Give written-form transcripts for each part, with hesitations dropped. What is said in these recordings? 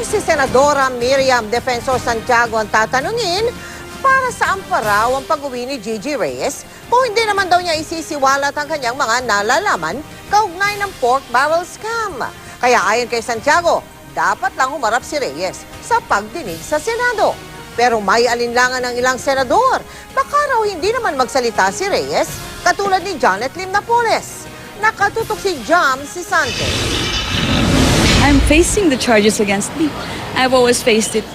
Kung si Senadora Miriam Defensor Santiago ang tatanungin, para saan pa raw ang pag-uwi ni Gigi Reyes kung hindi naman daw niya isisiwalat ang kanyang mga nalalaman kaugnay ng pork barrel scam. Kaya ayon kay Santiago, dapat lang humarap si Reyes sa pagdinig sa Senado. Pero may alinlangan ng ilang senador. Baka raw hindi naman magsalita si Reyes katulad ni Janet Lim Napoles. Nakatutok si Jam si Sante. I'm facing the charges against me. I've always faced it.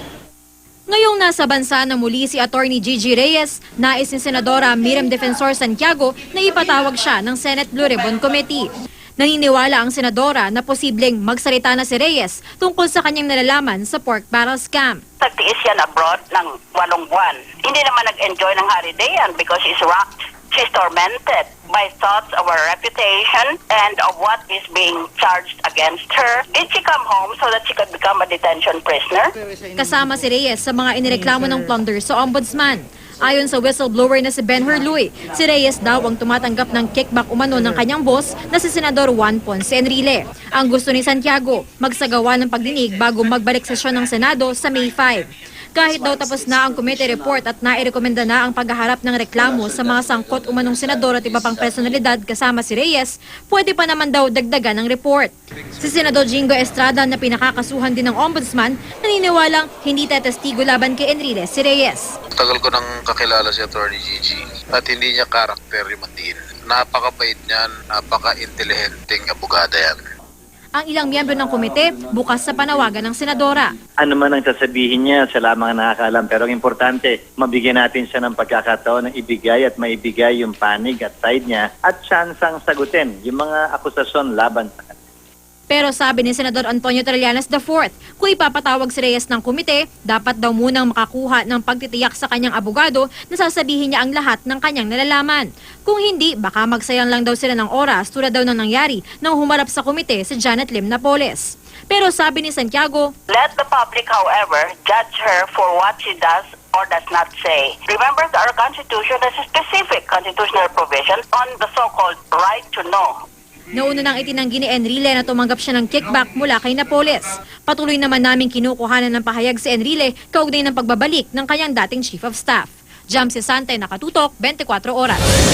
Ngayong nasa bansa na muli si Attorney Gigi Reyes, nais ni Senadora Miriam Defensor Santiago na ipatawag siya ng Senate Blue Ribbon Committee. Naniniwala ang senadora na posibleng magsalita na si Reyes tungkol sa kanyang nalalaman sa pork barrel scam. Nagtiis yan abroad ng 8 buwan. Hindi naman nag-enjoy ng holiday yan because she's rocked. She's tormented by thoughts of her reputation and of what is being charged against her. Did she come home so that she could become a detention prisoner? Kasama si Reyes sa mga inireklamo ng plunder sa ombudsman. Ayon sa whistleblower na si Ben Hurluy, si Reyes daw ang tumatanggap ng kickback umano ng kanyang boss na si Senador Juan Ponce Enrile. Ang gusto ni Santiago, magsagawa ng pagdinig bago magbalik sesyon ng Senado sa May 5. Kahit daw tapos na ang committee report at nairekomenda na ang paghaharap ng reklamo sa mga sangkot umanong senador at iba pang personalidad kasama si Reyes, pwede pa naman daw dagdagan ng report. Si Senador Jingo Estrada na pinakakasuhan din ng ombudsman, naniniwalang hindi tetestigo laban kay Enrile si Reyes. Tagal ko nang kakilala si Attorney Gigi at hindi niya karakter matin. Napakabait niyan, napaka-intelihenteng abogada yan. Ang ilang miyembro ng komite bukas sa panawagan ng senadora. Ano man ang sasabihin niya, siya lamang ang nakakaalam. Pero ang importante, mabigyan natin siya ng pagkakataon na ibigay at maibigay yung panig at side niya at tsansang sagutin yung mga akusasyon laban sa kanya. Pero sabi ni Senador Antonio Trillanes IV, kung ipapatawag si Reyes ng komite, dapat daw munang makakuha ng pagtitiyak sa kanyang abogado na sasabihin niya ang lahat ng kanyang nalalaman. Kung hindi, baka magsayang lang daw sila ng oras tulad daw ng nangyari nang humarap sa komite si Janet Lim Napoles. Pero sabi ni Santiago, Let the public, however, judge her for what she does or does not say. Remember that our Constitution has a specific constitutional provision on the so-called right to know. nauna nang itinanggi ni Enrile na tumanggap siya ng kickback mula kay Napoles. Patuloy naman naming kinukuhanan ng pahayag si Enrile kaugnay ng pagbabalik ng kanyang dating Chief of Staff. Jam si Sante, nakatutok, 24 oras.